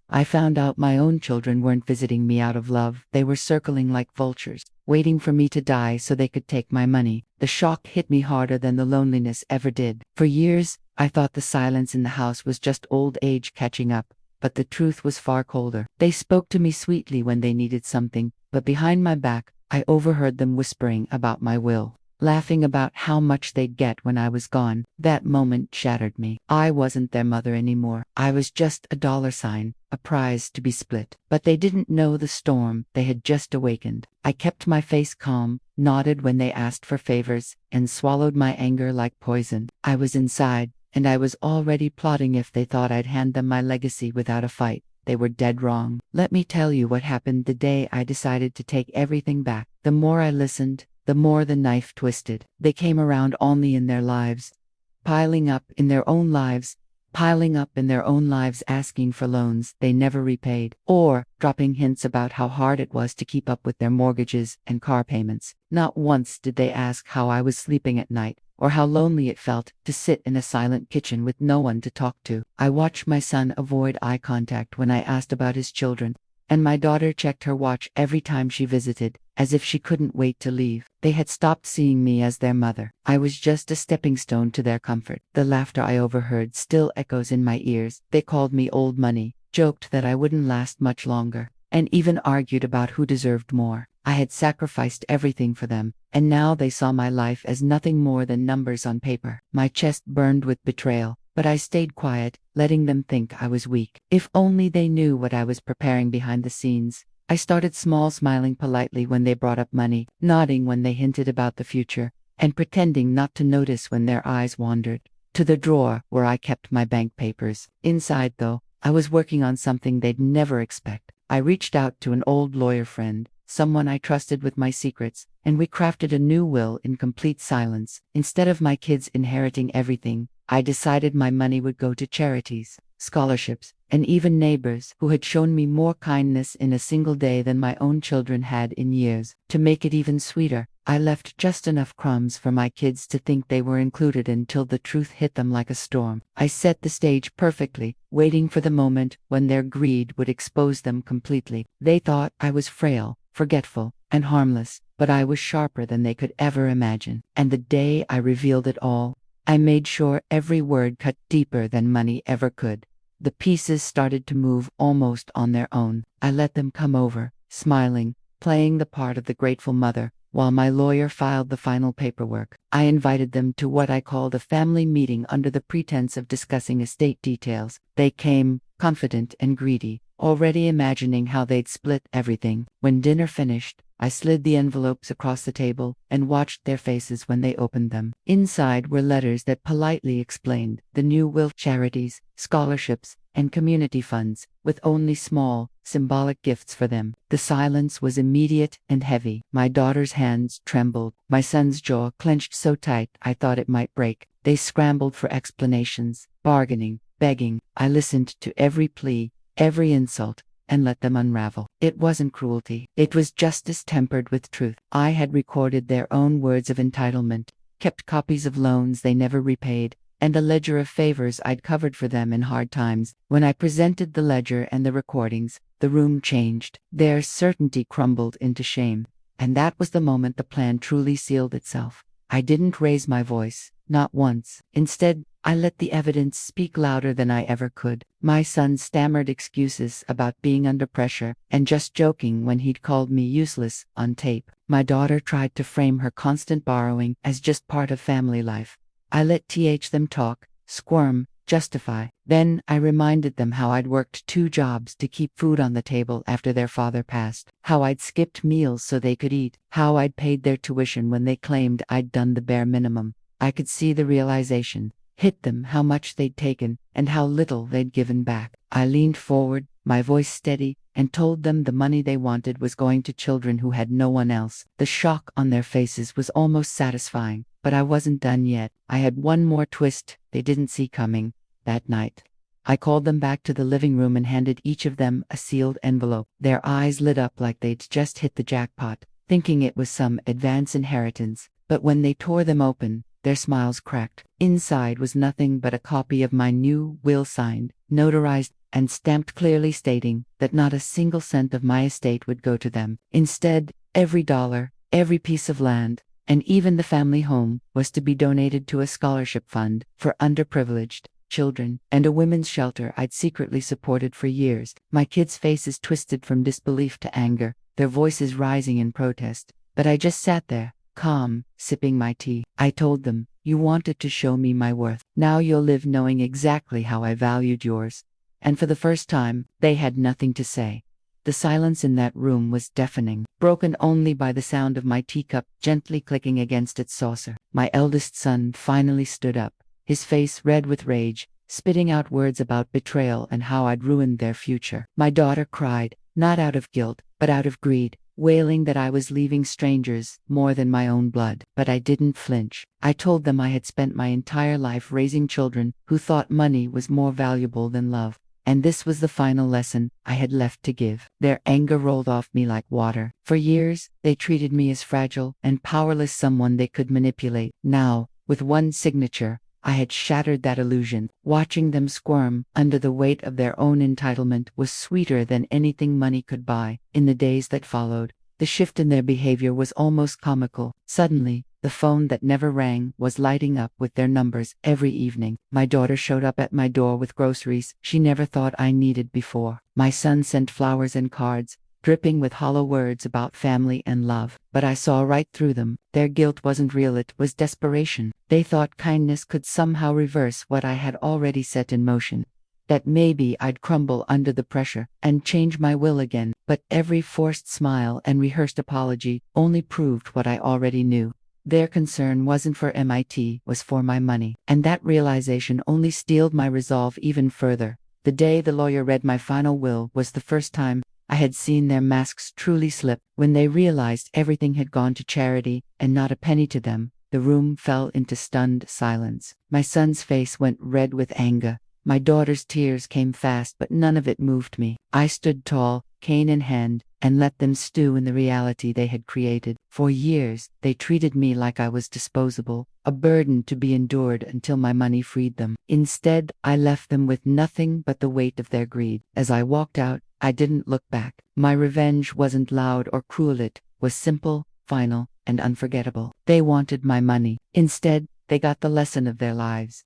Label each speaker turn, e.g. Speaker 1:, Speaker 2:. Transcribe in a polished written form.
Speaker 1: I found out my own children weren't visiting me out of love. They were circling like vultures, waiting for me to die so they could take my money. The shock hit me harder than the loneliness ever did. For years, I thought the silence in the house was just old age catching up, but the truth was far colder. They spoke to me sweetly when they needed something, but behind my back, I overheard them whispering about my will, laughing about how much they'd get when I was gone. That moment shattered me. I wasn't their mother anymore. I was just a dollar sign, a prize to be split. But they didn't know the storm they had just awakened. I kept my face calm, nodded when they asked for favors, and swallowed my anger like poison. I was inside, and I was already plotting if they thought I'd hand them my legacy without a fight. They were dead wrong. Let me tell you what happened the day I decided to take everything back. The more I listened, the more the knife twisted. They came around only in their lives, piling up in their own lives, asking for loans they never repaid, or dropping hints about how hard it was to keep up with their mortgages and car payments. Not once did they ask how I was sleeping at night, or how lonely it felt to sit in a silent kitchen with no one to talk to. I watched my son avoid eye contact when I asked about his children, and my daughter checked her watch every time she visited, as if she couldn't wait to leave. They had stopped seeing me as their mother. I was just a stepping stone to their comfort. The laughter I overheard still echoes in my ears. They called me old money, joked that I wouldn't last much longer, and even argued about who deserved more. I had sacrificed everything for them, and now they saw my life as nothing more than numbers on paper. My chest burned with betrayal, but I stayed quiet, letting them think I was weak. If only they knew what I was preparing behind the scenes. I started small, smiling politely when they brought up money, nodding when they hinted about the future, and pretending not to notice when their eyes wandered to the drawer where I kept my bank papers. Inside, though, I was working on something they'd never expect. I reached out to an old lawyer friend, someone I trusted with my secrets, and we crafted a new will in complete silence. Instead of my kids inheriting everything, I decided my money would go to charities, scholarships, and even neighbors who had shown me more kindness in a single day than my own children had in years. To make it even sweeter, I left just enough crumbs for my kids to think they were included until the truth hit them like a storm. I set the stage perfectly, waiting for the moment when their greed would expose them completely. They thought I was frail, forgetful, and harmless, but I was sharper than they could ever imagine. And the day I revealed it all, I made sure every word cut deeper than money ever could. The pieces started to move almost on their own. I let them come over, smiling, playing the part of the grateful mother, while my lawyer filed the final paperwork. I invited them to what I called a family meeting under the pretense of discussing estate details. They came, confident and greedy, already imagining how they'd split everything. When dinner finished, I slid the envelopes across the table and watched their faces when they opened them. Inside were letters that politely explained the new will, charities, scholarships, and community funds, with only small, symbolic gifts for them. The silence was immediate and heavy. My daughter's hands trembled. My son's jaw clenched so tight I thought it might break. They scrambled for explanations, bargaining, begging. I listened to every plea, every insult, and let them unravel. It wasn't cruelty. It was justice tempered with truth. I had recorded their own words of entitlement, kept copies of loans they never repaid, and a ledger of favors I'd covered for them in hard times. When I presented the ledger and the recordings, the room changed. Their certainty crumbled into shame. And that was the moment the plan truly sealed itself. I didn't raise my voice, not once. Instead, I let the evidence speak louder than I ever could. My son stammered excuses about being under pressure, and just joking when he'd called me useless on tape. My daughter tried to frame her constant borrowing as just part of family life. I let them talk, squirm, justify. Then I reminded them how I'd worked 2 jobs to keep food on the table after their father passed, how I'd skipped meals so they could eat, how I'd paid their tuition when they claimed I'd done the bare minimum. I could see the realization hit them, how much they'd taken and how little they'd given back. I leaned forward, my voice steady, and told them the money they wanted was going to children who had no one else. The shock on their faces was almost satisfying, but I wasn't done yet. I had one more twist they didn't see coming. That night, I called them back to the living room and handed each of them a sealed envelope. Their eyes lit up like they'd just hit the jackpot, thinking it was some advance inheritance. But when they tore them open, their smiles cracked. Inside was nothing but a copy of my new will, signed, notarized, and stamped, clearly stating that not a single cent of my estate would go to them. Instead, every dollar, every piece of land, and even the family home was to be donated to a scholarship fund for underprivileged children and a women's shelter I'd secretly supported for years. My kids' faces twisted from disbelief to anger, their voices rising in protest. But I just sat there, calm, sipping my tea. I told them, "You wanted to show me my worth. Now you'll live knowing exactly how I valued yours." And for the first time, they had nothing to say. The silence in that room was deafening, broken only by the sound of my teacup gently clicking against its saucer. My eldest son finally stood up, his face red with rage, spitting out words about betrayal and how I'd ruined their future. My daughter cried, not out of guilt, but out of greed, wailing that I was leaving strangers more than my own blood. But I didn't flinch. I told them I had spent my entire life raising children who thought money was more valuable than love. And this was the final lesson I had left to give. Their anger rolled off me like water. For years, they treated me as fragile and powerless, someone they could manipulate. Now, with one signature, I had shattered that illusion. Watching them squirm under the weight of their own entitlement was sweeter than anything money could buy. In the days that followed, the shift in their behavior was almost comical. Suddenly, the phone that never rang was lighting up with their numbers every evening. My daughter showed up at my door with groceries she never thought I needed before. My son sent flowers and cards, dripping with hollow words about family and love. But I saw right through them. Their guilt wasn't real, it was desperation. They thought kindness could somehow reverse what I had already set in motion. That maybe I'd crumble under the pressure and change my will again. But every forced smile and rehearsed apology only proved what I already knew. Their concern wasn't for MIT, was for my money. And that realization only steeled my resolve even further. The day the lawyer read my final will was the first time I had seen their masks truly slip. When they realized everything had gone to charity and not a penny to them, the room fell into stunned silence. My son's face went red with anger. My daughter's tears came fast, but none of it moved me. I stood tall, cane in hand, and let them stew in the reality they had created. For years, they treated me like I was disposable, a burden to be endured until my money freed them. Instead, I left them with nothing but the weight of their greed. As I walked out, I didn't look back. My revenge wasn't loud or cruel, it was simple, final, and unforgettable. They wanted my money. Instead, they got the lesson of their lives.